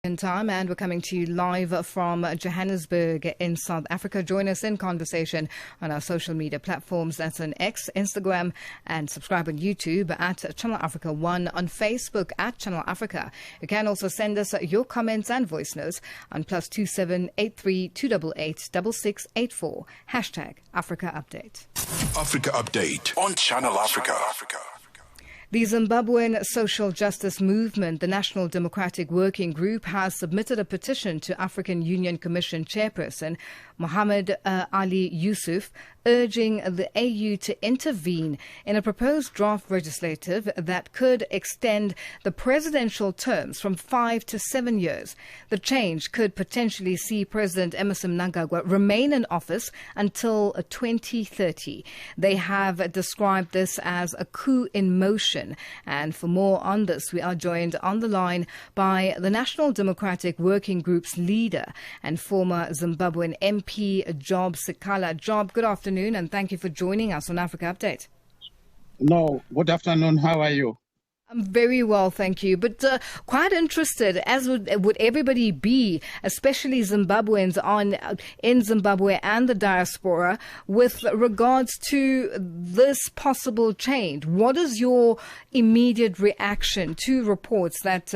In time, and we're coming to you live from Johannesburg in South Africa. Join us in conversation on our social media platforms. That's on X, Instagram, and subscribe on YouTube at Channel Africa 1, on Facebook at Channel Africa. You can also send us your comments and voice notes on +27 83 288 6684 #Africa Update. Africa Update on Channel Africa. The Zimbabwean Social Justice Movement, the National Democratic Working Group, has submitted a petition to African Union Commission Chairperson Mahmoud Ali Youssouf, urging the AU to intervene in a proposed draft legislative that could extend the presidential terms from 5 to 7 years. The change could potentially see President Emmerson Mnangagwa remain in office until 2030. They have described this as a coup in motion. And for more on this, we are joined on the line by the National Democratic Working Group's leader and former Zimbabwean MP, Job Sikala. Job, good afternoon, and thank you for joining us on Africa Update. No, good afternoon. How are you? I'm very well, thank you. But quite interested, as would everybody be, especially Zimbabweans in Zimbabwe and the diaspora, with regards to this possible change. What is your immediate reaction to reports that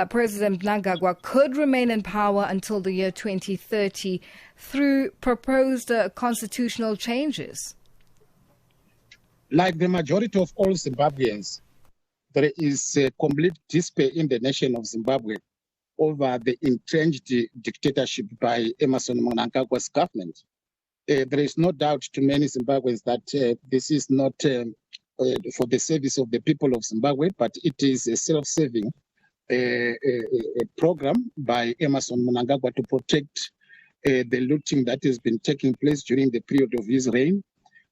President Mnangagwa could remain in power until the year 2030 through proposed constitutional changes? Like the majority of all Zimbabweans, there is a complete despair in the nation of Zimbabwe over the entrenched dictatorship by Emmerson Mnangagwa's government. There is no doubt to many Zimbabweans that this is not for the service of the people of Zimbabwe, but it is a self-serving program by Emmerson Mnangagwa to protect the looting that has been taking place during the period of his reign,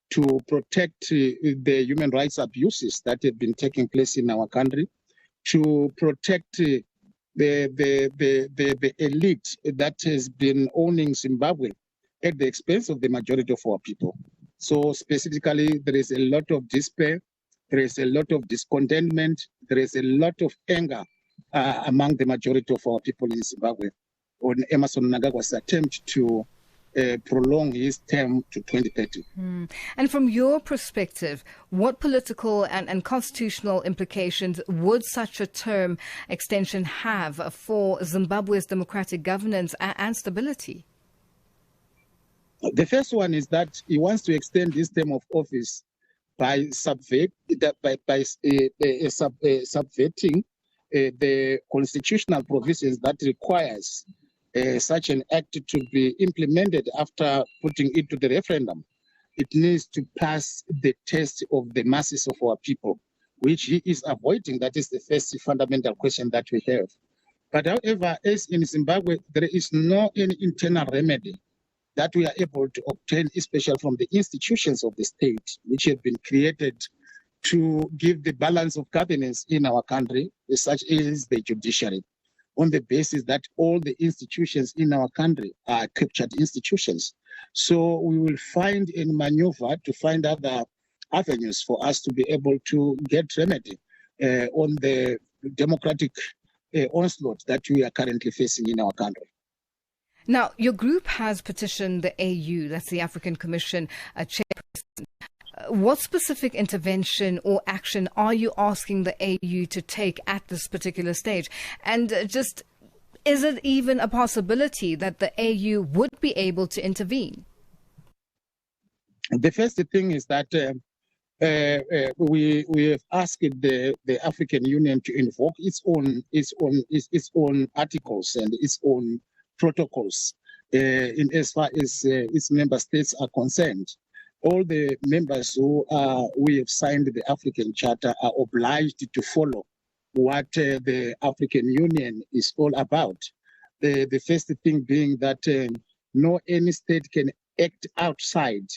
to protect the human rights abuses that have been taking place in our country, to protect the elite that has been owning Zimbabwe at the expense of the majority of our people. So specifically, there is a lot of despair, there is a lot of discontentment, there is a lot of anger among the majority of our people in Zimbabwe on Emmerson Mnangagwa's attempt to prolong his term to 2030. And from your perspective, what political and constitutional implications would such a term extension have for Zimbabwe's democratic governance and stability? The first one is that he wants to extend his term of office by subverting the constitutional provisions that requires such an act to be implemented after putting it to the referendum. It needs to pass the test of the masses of our people, which he is avoiding. That is the first fundamental question that we have. But however, as in Zimbabwe, there is no any internal remedy that we are able to obtain, especially from the institutions of the state, which have been created to give the balance of governance in our country, such as the judiciary, on the basis that all the institutions in our country are captured institutions. So we will find a maneuver to find other avenues for us to be able to get remedy on the democratic onslaught that we are currently facing in our country. Now, your group has petitioned the AU, that's the African Commission Chairperson. What specific intervention or action are you asking the AU to take at this particular stage? And just, is it even a possibility that the AU would be able to intervene? The first thing is that we have asked the African Union to invoke its own articles and its own protocols in as far as its member states are concerned. All the members who we have signed the African Charter are obliged to follow what the African Union is all about. The first thing being that no any state can act outside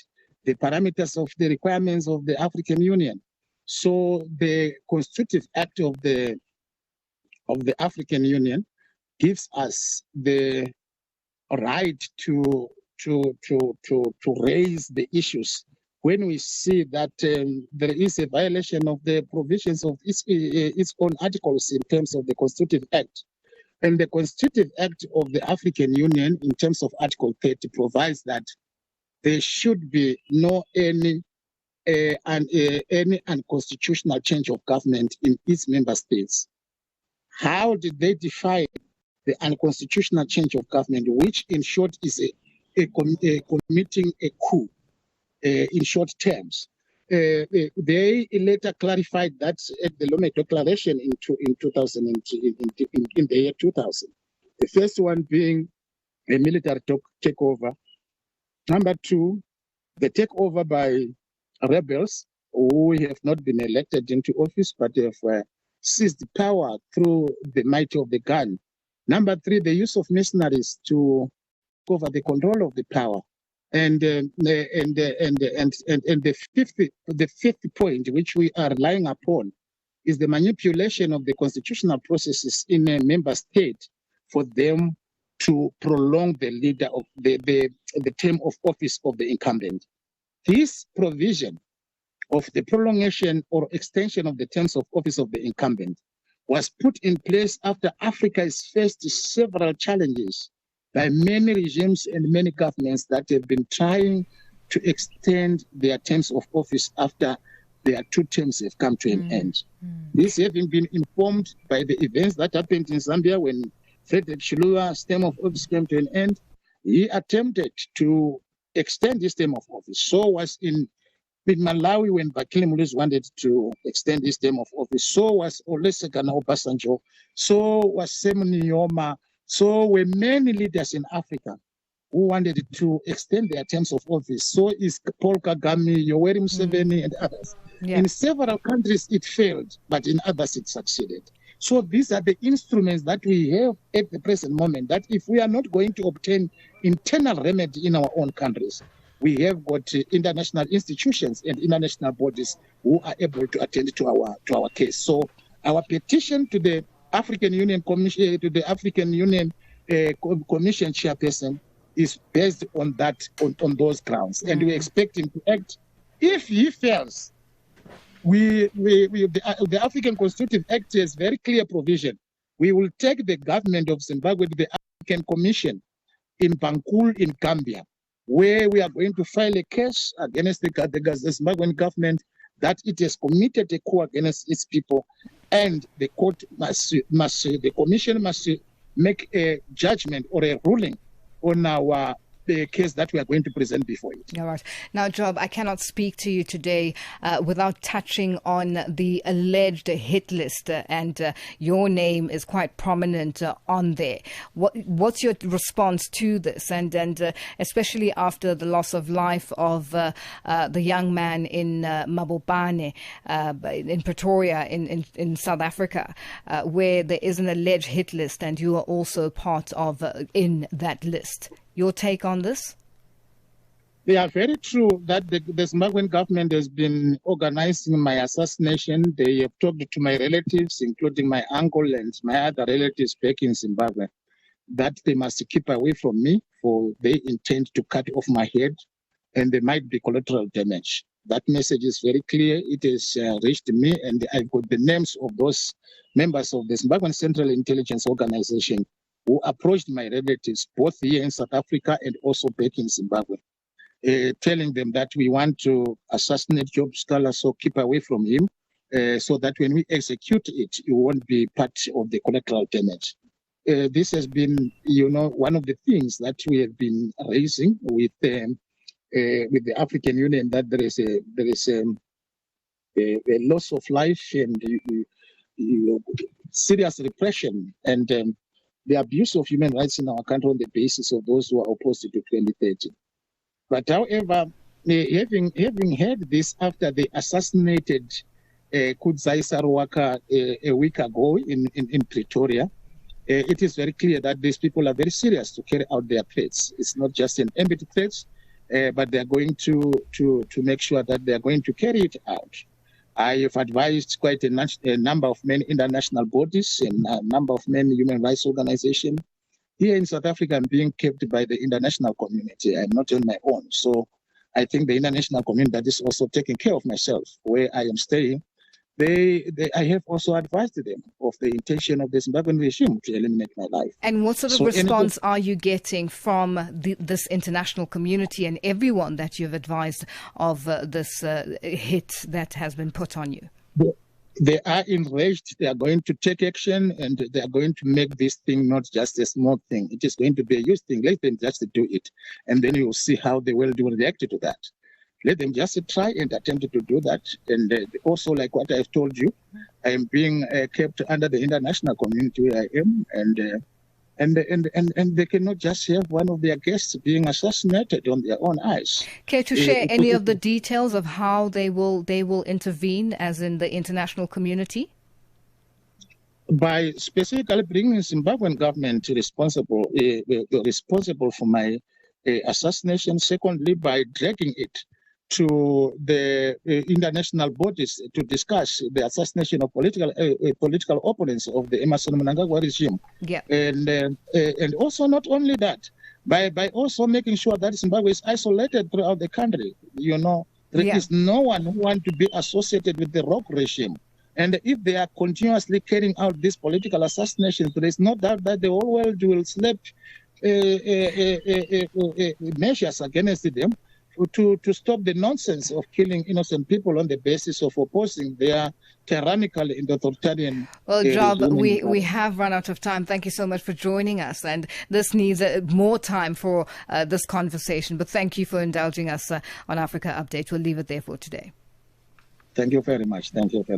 the parameters of the requirements of the African Union. So the Constitutive Act of the African Union gives us the right to raise the issues when we see that there is a violation of the provisions of its own articles in terms of the Constitutive Act. And the Constitutive Act of the African Union, in terms of Article 30, provides that there should be no any unconstitutional change of government in its member states. How did they define the unconstitutional change of government, which in short is committing a coup in short terms? They later clarified that at the Lome Declaration in the year 2000. The first one being a military takeover. Number two, the takeover by rebels who have not been elected into office but have seized power through the might of the gun. Number three, the use of mercenaries to cover the control of the power. And the fifth point, which we are relying upon, is the manipulation of the constitutional processes in a member state for them to prolong the leader of the term of office of the incumbent. This provision of the prolongation or extension of the terms of office of the incumbent was put in place after Africa has faced several challenges by many regimes and many governments that have been trying to extend their terms of office after their two terms have come to an end. This having been informed by the events that happened in Zambia when Frederick Chiluba's term of office came to an end. He attempted to extend his term of office. So was in Malawi when Bakili Mulus wanted to extend his term of office. So was Olusegun Obasanjo. So was Semuni Yoma. So were many leaders in Africa who wanted to extend their terms of office. So is Paul Kagame, Yoweri Museveni, and others. Yeah. In several countries it failed, but in others it succeeded. So these are the instruments that we have at the present moment, that if we are not going to obtain internal remedy in our own countries, we have got international institutions and international bodies who are able to attend to our case. So our petition to the African Union Commission, to the African Union Commission Chairperson, is based on that, on those grounds, and we expect him to act. If he fails, the African Constitutive Act has very clear provision. We will take the government of Zimbabwe to the African Commission in Banjul in Gambia, where we are going to file a case against the Zimbabwean government that it has committed a coup against its people, and the court the commission must make a judgment or a ruling on our the case that we are going to present before it. All right. Now, Job, I cannot speak to you today without touching on the alleged hit list, and your name is quite prominent on there. What's your response to this, and especially after the loss of life of the young man in Mabopane, in Pretoria, in South Africa, where there is an alleged hit list, and you are also part of in that list? Your take on this? Yeah, very true that the Zimbabwean government has been organizing my assassination. They have talked to my relatives, including my uncle and my other relatives back in Zimbabwe, that they must keep away from me, for they intend to cut off my head and there might be collateral damage. That message is very clear. It has reached me, and I've got the names of those members of the Zimbabwean Central Intelligence Organization who approached my relatives, both here in South Africa and also back in Zimbabwe, telling them that we want to assassinate Job Scala, so keep away from him, so that when we execute it, you won't be part of the collateral damage. This has been, one of the things that we have been raising with the African Union, that there is a loss of life and serious repression and the abuse of human rights in our country on the basis of those who are opposed to 2030. But however, having heard this after they assassinated Kudzai Saruwaka a week ago in Pretoria, it is very clear that these people are very serious to carry out their threats. It's not just an empty threat, but they are going to make sure that they are going to carry it out. I have advised quite a number of many international bodies and a number of many human rights organizations. Here in South Africa, I'm being kept by the international community. I'm not on my own. So I think the international community that is also taking care of myself, where I am staying. I have also advised them of the intention of the Zimbabwean regime to eliminate my life. And what sort of response are you getting from this international community and everyone that you've advised of this hit that has been put on you? They are enraged. They are going to take action, and they are going to make this thing not just a small thing. It is going to be a huge thing. Let them just do it, and then you will see how the world will react to that. Let them just try and attempt to do that. And also, like what I've told you, I am being kept under the international community where I am, and they cannot just have one of their guests being assassinated on their own eyes. Care to share any of the details of how they will intervene, as in the international community? By specifically bringing the Zimbabwean government responsible for my assassination. Secondly, by dragging it to the international bodies to discuss the assassination of political opponents of the Emmerson Mnangagwa regime. Yeah. And also not only that, by also making sure that Zimbabwe is isolated throughout the country. You know, there is no one who wants to be associated with the rogue regime. And if they are continuously carrying out these political assassinations, there is no doubt that the whole world will slap measures against them to stop the nonsense of killing innocent people on the basis of opposing their tyrannical and authoritarian. Well, Job, we have run out of time. Thank you so much for joining us, and this needs more time for this conversation. But thank you for indulging us on Africa Update. We'll leave it there for today. Thank you very much. Thank you.